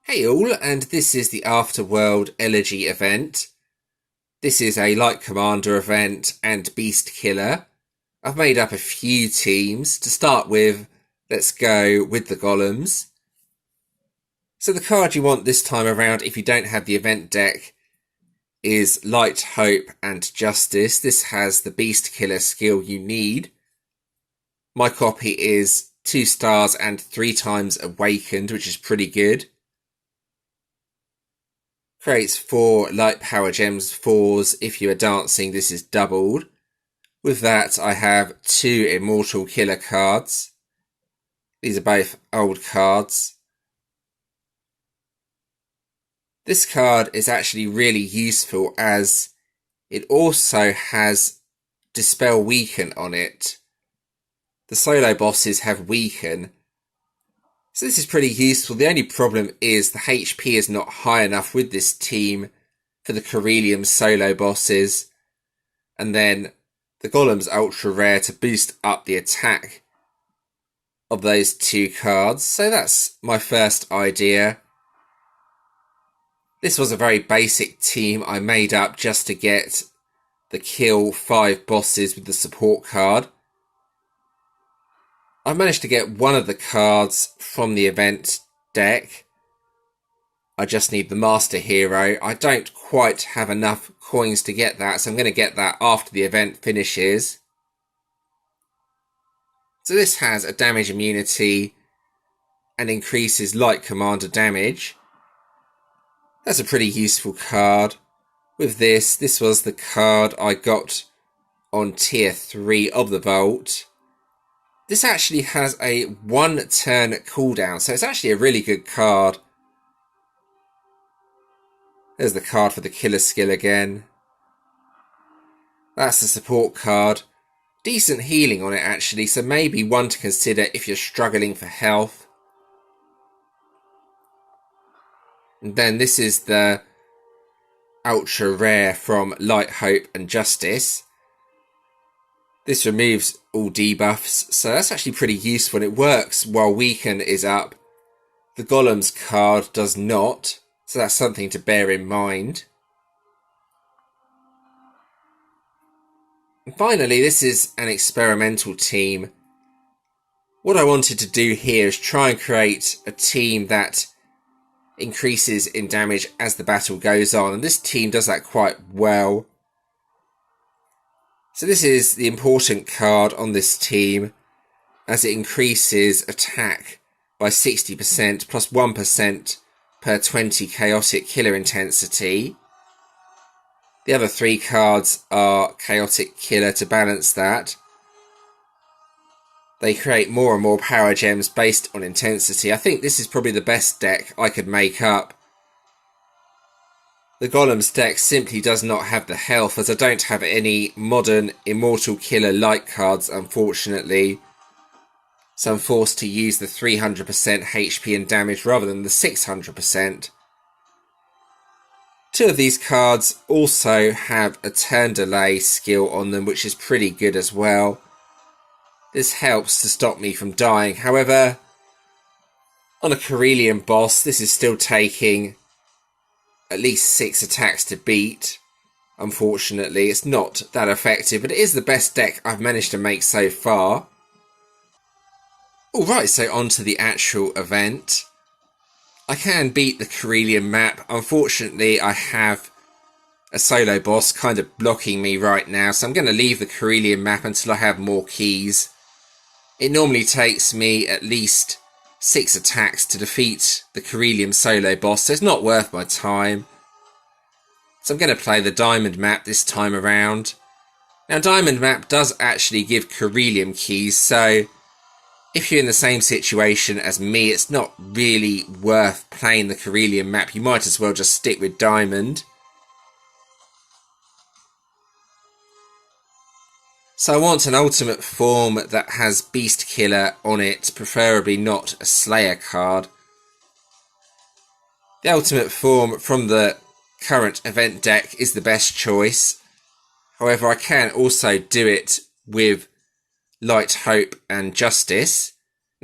Hey all, and this is the Afterworld Elegy event. This is a Light Commander event and Beast Killer. I've made up a few teams. To start with, let's go with the Golems. So the card you want this time around, if you don't have the event deck, is Light, Hope and Justice. This has the Beast Killer skill you need. My copy is 2 stars and 3 times Awakened, which is pretty good. Creates 4 light power gems 4s. If you are dancing, this is doubled. With that, I have 2 immortal killer cards. These are both old cards. This card is actually really useful as it also has Dispel Weaken on it. The solo bosses have Weaken. So this is pretty useful. The only problem is the HP is not high enough with this team for the Corellium solo bosses. And then the Golem's ultra rare to boost up the attack of those 2 cards. So that's my first idea. This was a very basic team I made up just to get the kill 5 bosses with the support card. I managed to get one of the cards from the event deck. I just need the Master Hero. I don't quite have enough coins to get that, so I'm going to get that after the event finishes. So this has a damage immunity and increases Light Commander damage. That's a pretty useful card. With this was the card I got on tier 3 of the Vault. This actually has a 1 turn cooldown, so it's actually a really good card. There's the card for the killer skill again. That's the support card. Decent healing on it actually, so maybe one to consider if you're struggling for health. And then this is the ultra rare from Light, Hope and Justice. This removes all debuffs, so that's actually pretty useful, and it works while Weaken is up. The Golem's card does not, so that's something to bear in mind. And finally, this is an experimental team. What I wanted to do here is try and create a team that increases in damage as the battle goes on, and this team does that quite well. So this is the important card on this team, as it increases attack by 60% plus 1% per 20 chaotic killer intensity. The other 3 cards are chaotic killer to balance that. They create more and more power gems based on intensity. I think this is probably the best deck I could make up. The Golem's deck simply does not have the health, as I don't have any modern Immortal Killer light cards, unfortunately. So I'm forced to use the 300% HP and damage rather than the 600%. 2 of these cards also have a turn delay skill on them, which is pretty good as well. This helps to stop me from dying. However, on a Corellium boss, this is still taking at least 6 attacks to beat. Unfortunately, it's not that effective, but it is the best deck I've managed to make so far. Alright, so on to the actual event. I can beat the Corellium map. Unfortunately, I have a solo boss kind of blocking me right now, so I'm going to leave the Corellium map until I have more keys. It normally takes me at least 6 attacks to defeat the Corellium solo boss, so it's not worth my time. So I'm going to play the Diamond map this time around. Now, Diamond map does actually give Corellium keys, so if you're in the same situation as me, it's not really worth playing the Corellium map. You might as well just stick with Diamond. So I want an ultimate form that has Beast Killer on it, preferably not a Slayer card. The ultimate form from the current event deck is the best choice. However, I can also do it with Light, Hope and Justice.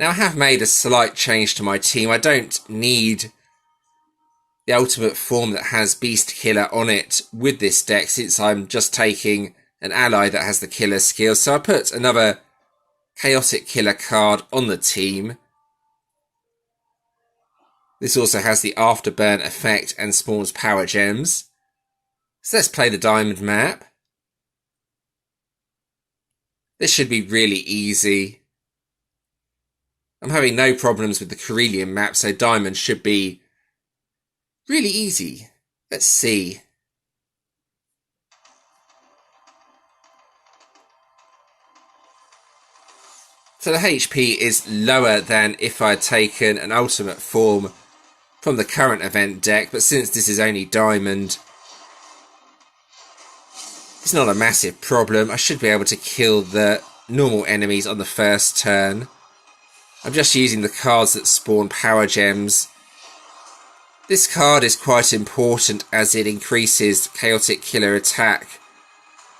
Now, I have made a slight change to my team. I don't need the ultimate form that has Beast Killer on it with this deck, since I'm just taking an ally that has the killer skill. So I put another Chaotic Killer card on the team. This also has the Afterburn effect and spawns power gems. So let's play the diamond map. This should be really easy. I'm having no problems with the Carillion map, so diamond should be really easy. Let's see. So the HP is lower than if I had taken an ultimate form from the current event deck, but since this is only diamond, it's not a massive problem. I should be able to kill the normal enemies on the first turn. I'm just using the cards that spawn power gems. This card is quite important as it increases Chaotic Killer attack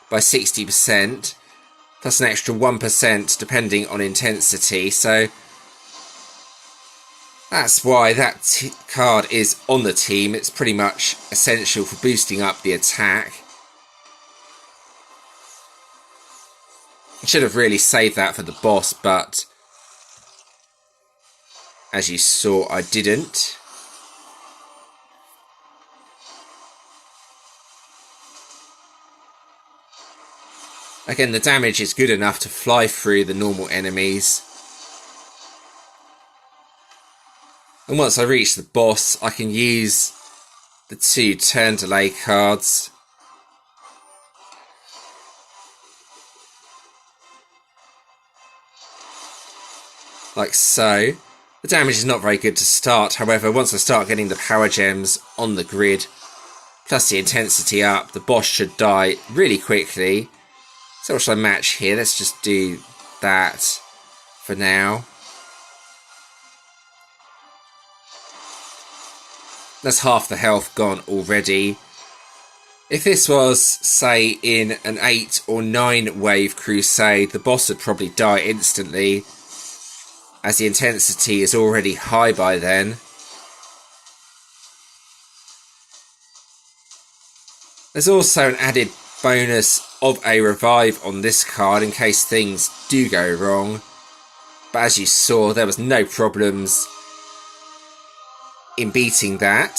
by 60%, plus an extra 1% depending on intensity, so that's why that card is on the team. It's pretty much essential for boosting up the attack. I should have really saved that for the boss, but as you saw, I didn't. Again, the damage is good enough to fly through the normal enemies. And once I reach the boss, I can use the 2 turn delay cards. Like so. The damage is not very good to start, however, once I start getting the power gems on the grid, plus the intensity up, the boss should die really quickly. So what should I match here? Let's just do that for now. That's half the health gone already. If this was, say, in an 8 or 9 wave Crusade, the boss would probably die instantly, as the intensity is already high by then. There's also an added bonus of a revive on this card in case things do go wrong, but as you saw, there was no problems in beating that.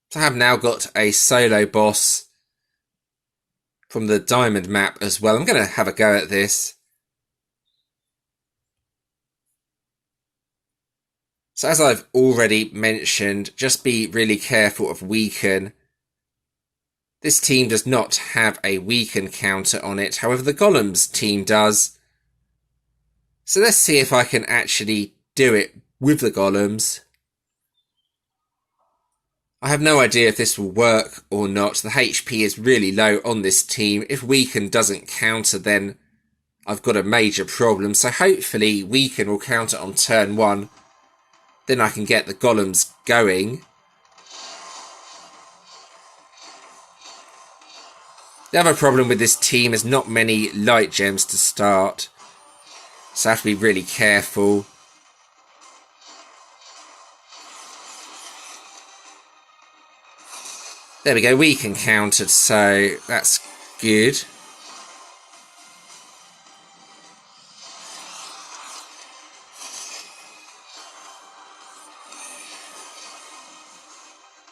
So I have now got a solo boss from the diamond map as well. I'm going to have a go at this. So as I've already mentioned, just be really careful of weaken. This team does not have a weaken counter on it, however the golems team does. So let's see if I can actually do it with the golems. I have no idea if this will work or not. The HP is really low on this team. If weaken doesn't counter, then I've got a major problem. So hopefully weaken will counter on turn 1. Then I can get the golems going. The other problem with this team is not many light gems to start, so I have to be really careful. There we go, weaken countered, so that's good.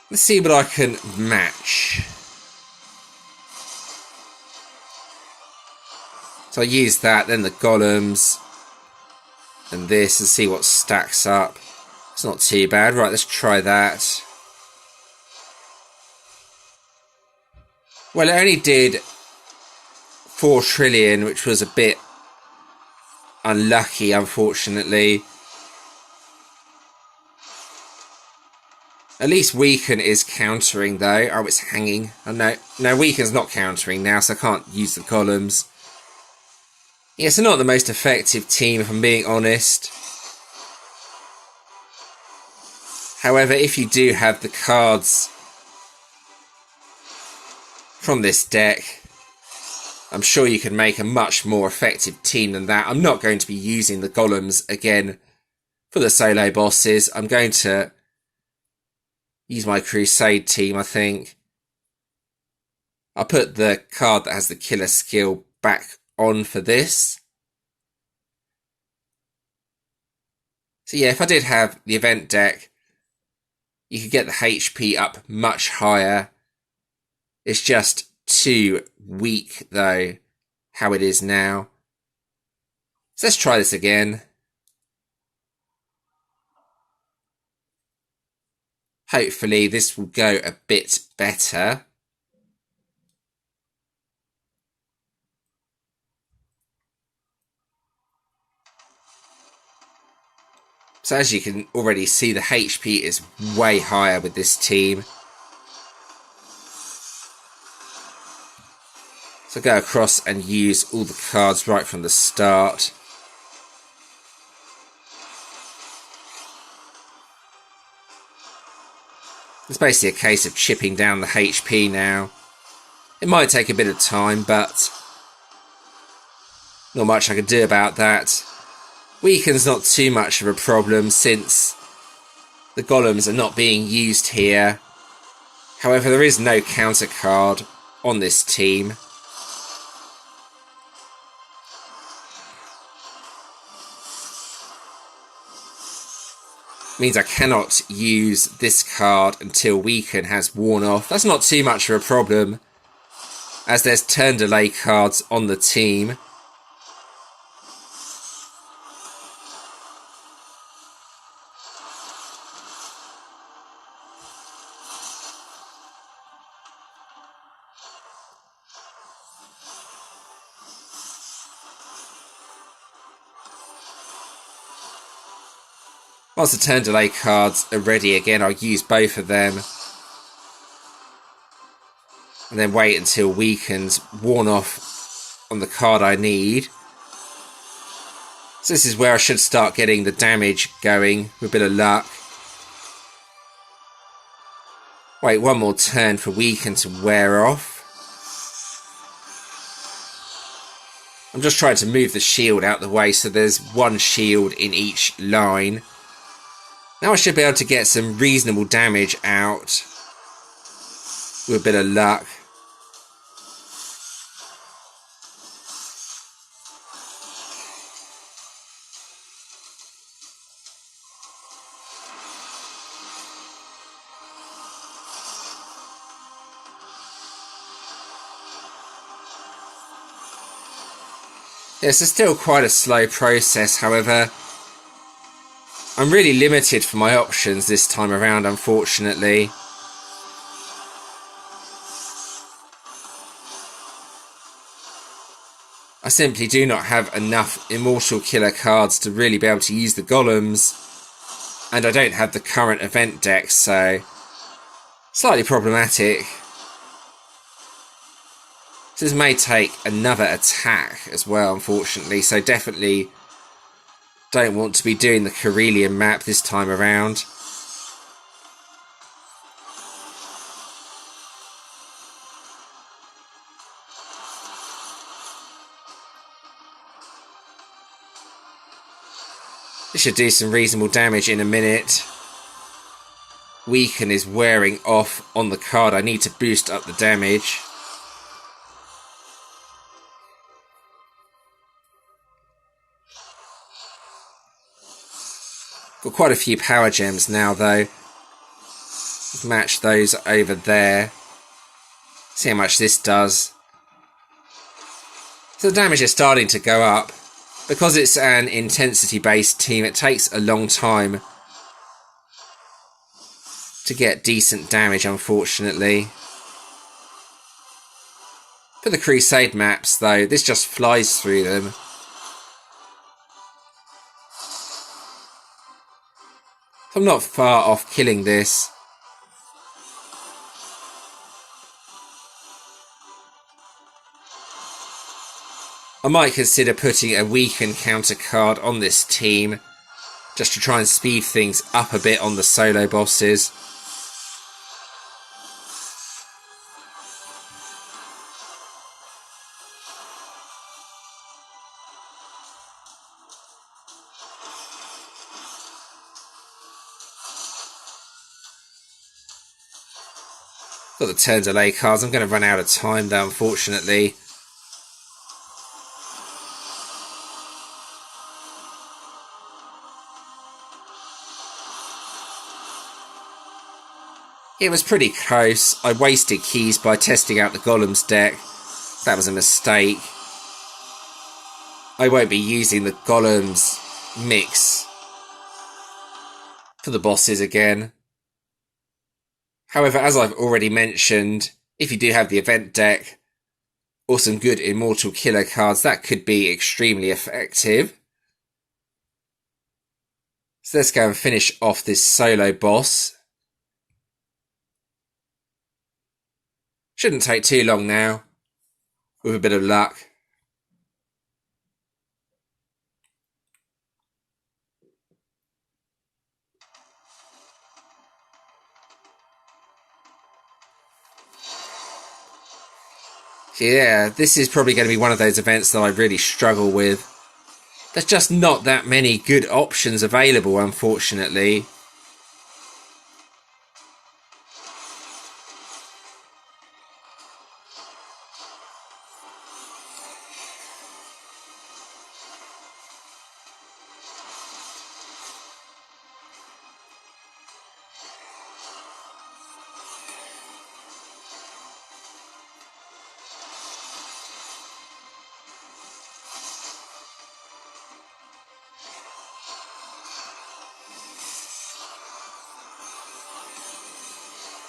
Let's see what I can match. So I use that, then the golems, and this, and see what stacks up. It's not too bad. Right, let's try that. Well, it only did 4 trillion, which was a bit unlucky, unfortunately. At least weaken is countering though. Oh, it's hanging. Oh no, weaken's not countering now, so I can't use the columns. Yeah, so not the most effective team, if I'm being honest. However, if you do have the cards from this deck, I'm sure you can make a much more effective team than that. I'm not going to be using the golems again For the solo bosses, I'm going to use my Crusade team, I think. I'll put the card that has the killer skill back on for this. So yeah, if I did have the event deck, you could get the HP up much higher. It's just too weak, though, how it is now. So let's try this again. Hopefully this will go a bit better. So as you can already see, the HP is way higher with this team. So go across and use all the cards right from the start. It's basically a case of chipping down the HP now. It might take a bit of time, but not much I can do about that. Weaken's not too much of a problem since the golems are not being used here. However, there is no counter card on this team. Means I cannot use this card until Weaken has worn off. That's not too much of a problem, as there's turn delay cards on the team. Once the turn delay cards are ready again, I'll use both of them. And then wait until Weaken's worn off on the card I need. So this is where I should start getting the damage going with a bit of luck. Wait one more turn for Weaken to wear off. I'm just trying to move the shield out the way so there's one shield in each line. Now I should be able to get some reasonable damage out with a bit of luck. Yes, it's still quite a slow process, however. I'm really limited for my options this time around, unfortunately. I simply do not have enough Immortal Killer cards to really be able to use the golems, and I don't have the current event deck, so slightly problematic. This may take another attack as well, unfortunately, so definitely don't want to be doing the Carillion map this time around. This should do some reasonable damage in a minute. Weaken is wearing off on the card. I need to boost up the damage. Got quite a few power gems now though. Match those over there. See how much this does. So the damage is starting to go up. Because it's an intensity based team, it takes a long time to get decent damage, unfortunately. For the Crusade maps though, this just flies through them. I'm not far off killing this. I might consider putting a Weaken counter card on this team, just to try and speed things up a bit on the solo bosses. Got the turn delay cards. I'm going to run out of time though, unfortunately. It was pretty close. I wasted keys by testing out the Golems deck. That was a mistake. I won't be using the Golems mix for the bosses again. However, as I've already mentioned, if you do have the event deck or some good Immortal Killer cards, that could be extremely effective. So let's go and finish off this solo boss. Shouldn't take too long now, with a bit of luck. Yeah, this is probably going to be one of those events that I really struggle with. There's just not that many good options available, unfortunately.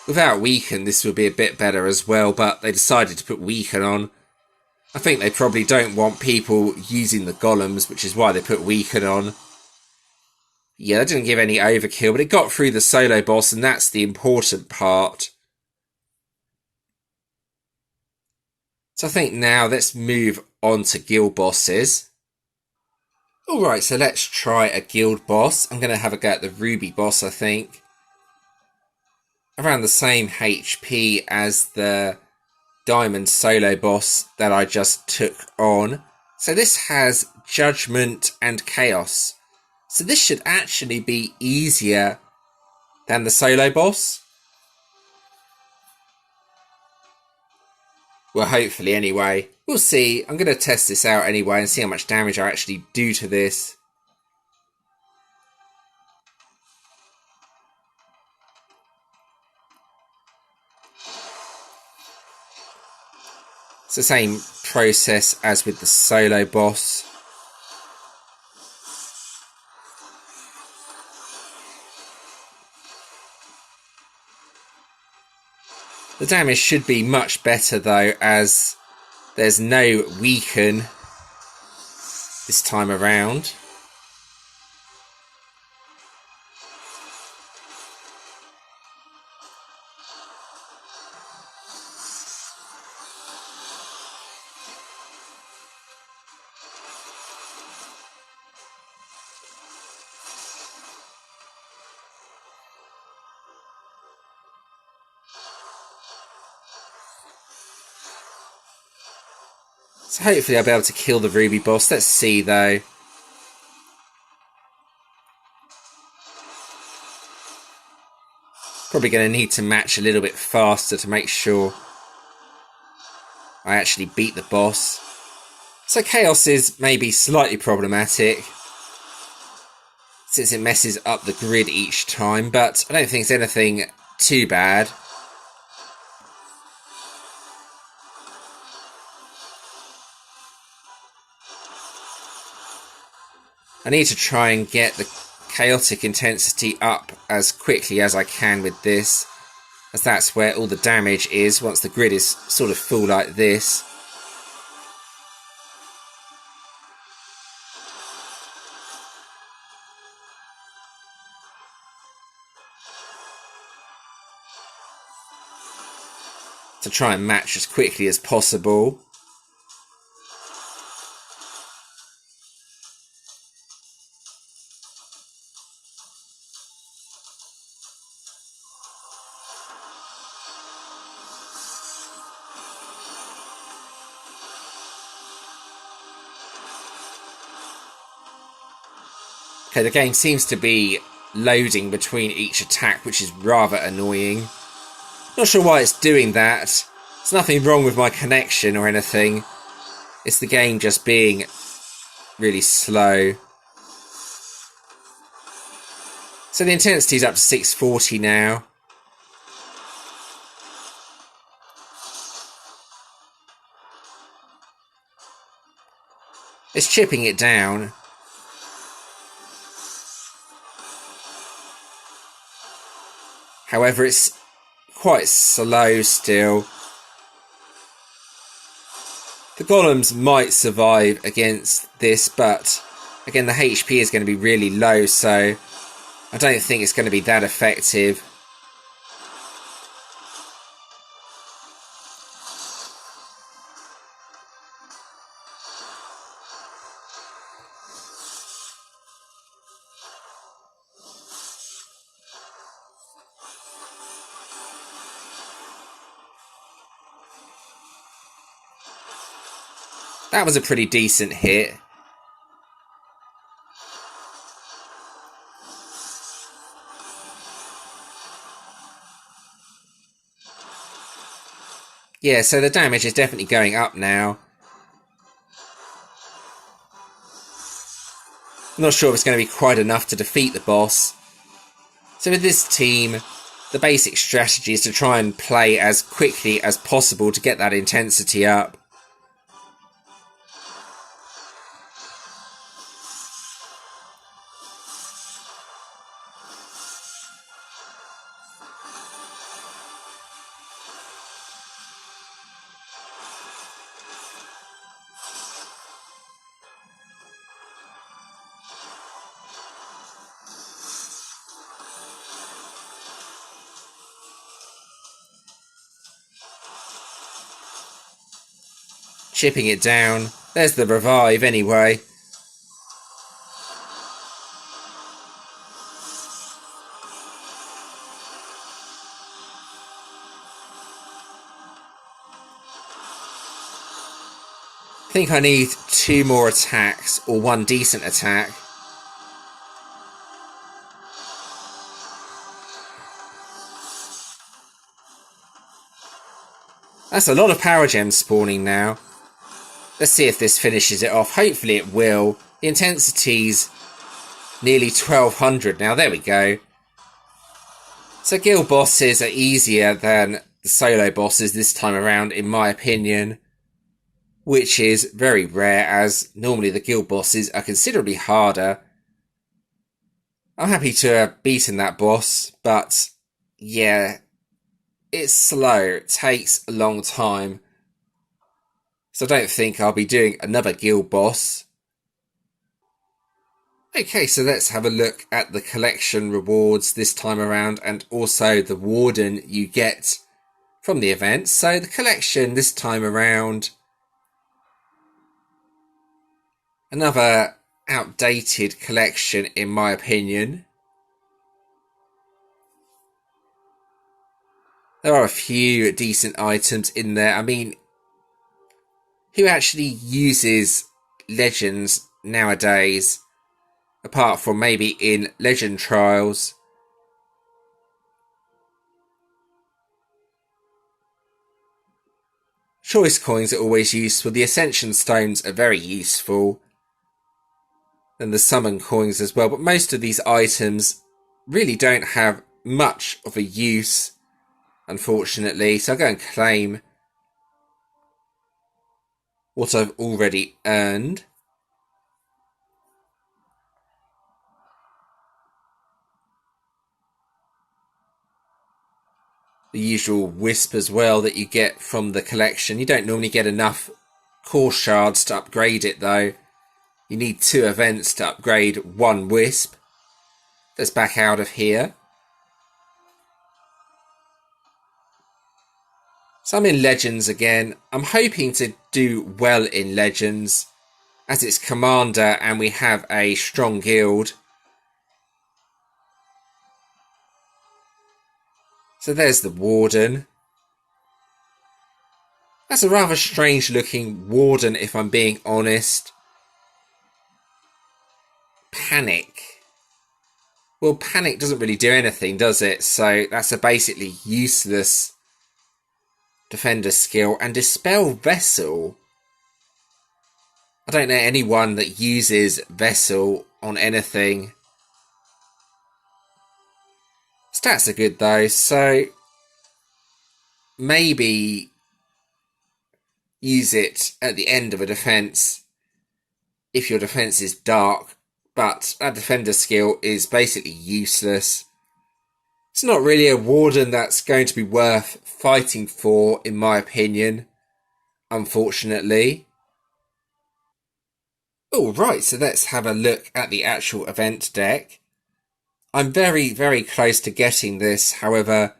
Without Weaken, this would be a bit better as well, but they decided to put Weaken on. I think they probably don't want people using the Golems, which is why they put Weaken on. Yeah, that didn't give any overkill, but it got through the solo boss, and that's the important part. So I think now let's move on to guild bosses. Alright, so let's try a guild boss. I'm going to have a go at the Ruby boss, I think. Around the same HP as the Diamond solo boss that I just took on. So this has Judgment and Chaos. So this should actually be easier than the solo boss. Well, hopefully anyway. We'll see. I'm going to test this out anyway and see how much damage I actually do to this. It's the same process as with the solo boss. The damage should be much better though, as there's no Weaken this time around. So hopefully I'll be able to kill the Ruby boss. Let's see though. Probably going to need to match a little bit faster to make sure I actually beat the boss. So Chaos is maybe slightly problematic, since it messes up the grid each time, but I don't think it's anything too bad. I need to try and get the chaotic intensity up as quickly as I can with this, as that's where all the damage is once the grid is sort of full like this. To try and match as quickly as possible. Okay, the game seems to be loading between each attack, which is rather annoying. Not sure why it's doing that. There's nothing wrong with my connection or anything. It's the game just being really slow. So the intensity's up to 640 now. It's chipping it down. However, it's quite slow still. The golems might survive against this, but again, the HP is going to be really low, so I don't think it's going to be that effective. That was a pretty decent hit. Yeah, so the damage is definitely going up now. I'm not sure if it's going to be quite enough to defeat the boss. So with this team, the basic strategy is to try and play as quickly as possible to get that intensity up. Chipping it down. There's the revive anyway. I think I need 2 more attacks or 1 decent attack. That's a lot of power gems spawning now. Let's see if this finishes it off. Hopefully it will. The intensity's nearly 1200 now. There we go. So guild bosses are easier than the solo bosses this time around, in my opinion. Which is very rare, as normally the guild bosses are considerably harder. I'm happy to have beaten that boss, but yeah, it's slow. It takes a long time. So I don't think I'll be doing another guild boss. Okay, so let's have a look at the collection rewards this time around, and also the warden you get from the event. So the collection this time around, another outdated collection in my opinion. There are a few decent items in there. I mean, who actually uses legends nowadays, apart from maybe in legend trials? Choice coins are always useful. The ascension stones are very useful. And the summon coins as well. But most of these items really don't have much of a use, unfortunately. So I'll go and claim what I've already earned. The usual wisp as well that you get from the collection. You don't normally get enough core shards to upgrade it though. You need 2 events to upgrade 1 wisp. Let's back out of here. So I'm in Legends again. I'm hoping to do well in Legends, as it's Commander and we have a strong guild. So there's the Warden. That's a rather strange looking Warden if I'm being honest. Panic. Well, Panic doesn't really do anything, does it? So that's a basically useless defender skill, and Dispel Vessel. I don't know anyone that uses Vessel on anything. Stats are good though, so maybe use it at the end of a defense if your defense is dark, but that defender skill is basically useless. It's not really a warden that's going to be worth fighting for, in my opinion, unfortunately. Alright, so let's have a look at the actual event deck. I'm very, very close to getting this, however,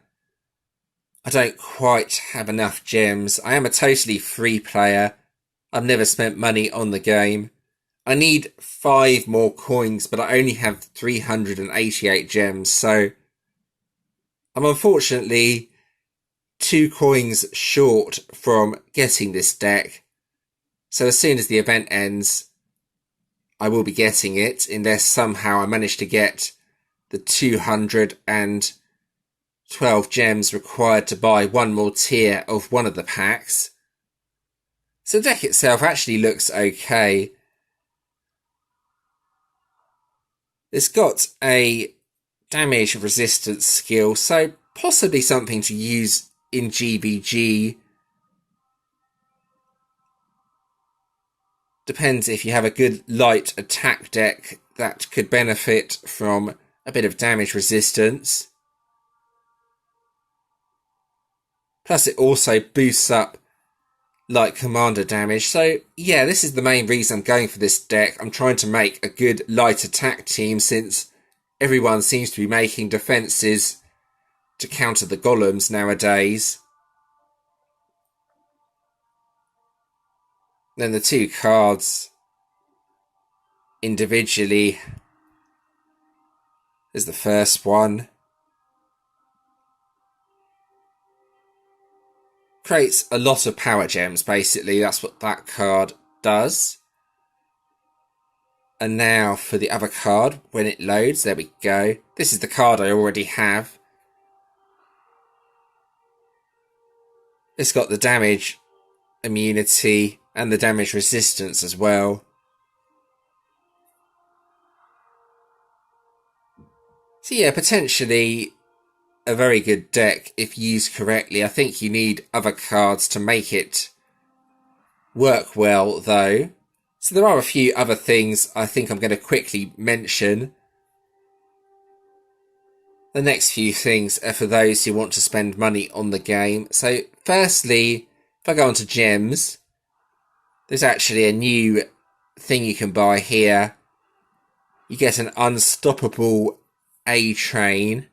I don't quite have enough gems. I am a totally free player. I've never spent money on the game. I need 5 more coins, but I only have 388 gems, so I'm unfortunately 2 coins short from getting this deck. So as soon as the event ends, I will be getting it, unless somehow I manage to get the 212 gems required to buy one more tier of one of the packs. So the deck itself actually looks okay. It's got a damage resistance skill, so possibly something to use in GBG. Depends if you have a good light attack deck that could benefit from a bit of damage resistance. Plus it also boosts up light commander damage. So yeah, this is the main reason I'm going for this deck. I'm trying to make a good light attack team since everyone seems to be making defences to counter the golems nowadays. Then the 2 cards individually is the first one. Creates a lot of power gems, basically. That's what that card does. And now for the other card, when it loads, there we go. This is the card I already have. It's got the damage immunity and the damage resistance as well. So yeah, potentially a very good deck if used correctly. I think you need other cards to make it work well though. So there are a few other things I think I'm going to quickly mention. The next few things are for those who want to spend money on the game. So firstly, if I go on to gems, there's actually a new thing you can buy here. You get an unstoppable A train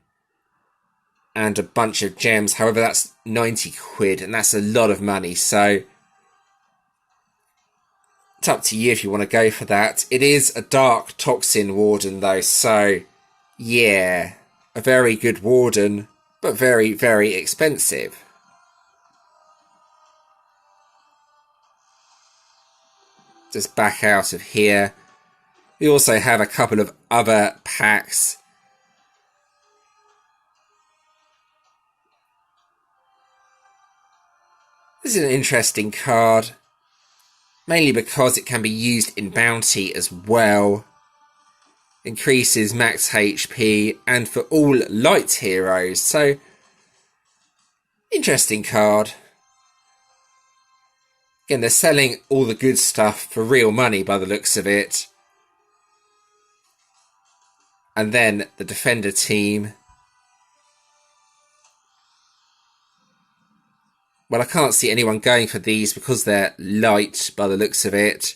and a bunch of gems. However, that's 90 quid and that's a lot of money. So it's up to you if you want to go for that. It is a dark toxin warden though. So yeah, a very good warden, but very, very expensive. Just back out of here. We also have a couple of other packs. This is an interesting card, mainly because it can be used in bounty as well. Increases max HP and for all light heroes, so interesting card. Again, they're selling all the good stuff for real money by the looks of it. And then the defender team. Well, I can't see anyone going for these because they're light by the looks of it.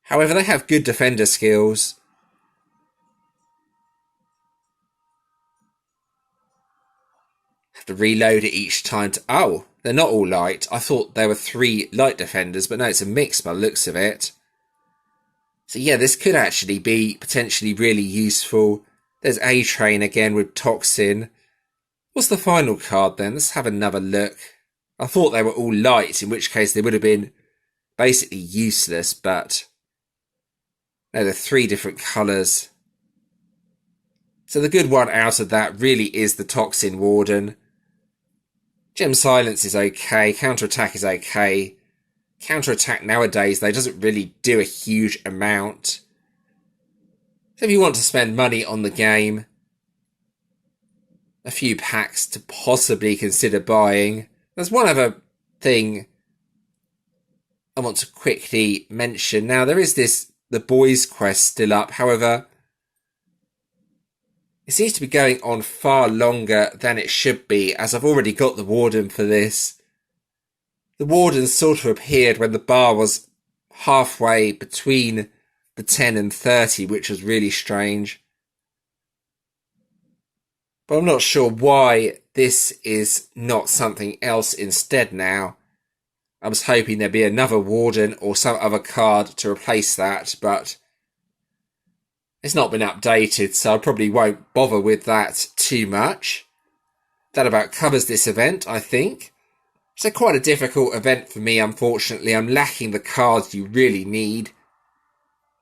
However, they have good defender skills. Have to reload it each time to... Oh, they're not all light. I thought there were 3 light defenders, but no, it's a mix by the looks of it. So yeah, this could actually be potentially really useful. There's A-Train again with Toxin. What's the final card then? Let's have another look. I thought they were all light, in which case they would have been basically useless, but no, they're 3 different colours. So the good one out of that really is the Toxin Warden. Gem Silence is okay, Counter-Attack is okay. Counter-Attack nowadays, though, doesn't really do a huge amount. So if you want to spend money on the game, a few packs to possibly consider buying. There's one other thing I want to quickly mention. Now, there is the Boys Quest still up. However, it seems to be going on far longer than it should be, as I've already got the Warden for this. The Warden sort of appeared when the bar was halfway between the 10 and 30, which was really strange. But I'm not sure why this is not something else instead now. I was hoping there'd be another Warden or some other card to replace that, but it's not been updated, so I probably won't bother with that too much. That about covers this event, I think. So quite a difficult event for me, unfortunately. I'm lacking the cards you really need.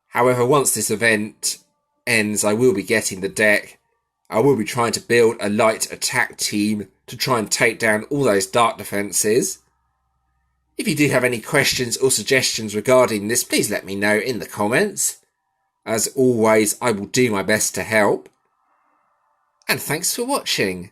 However, once this event ends, I will be getting the deck. I will be trying to build a light attack team to try and take down all those dark defences. If you do have any questions or suggestions regarding this, please let me know in the comments. As always, I will do my best to help. And thanks for watching.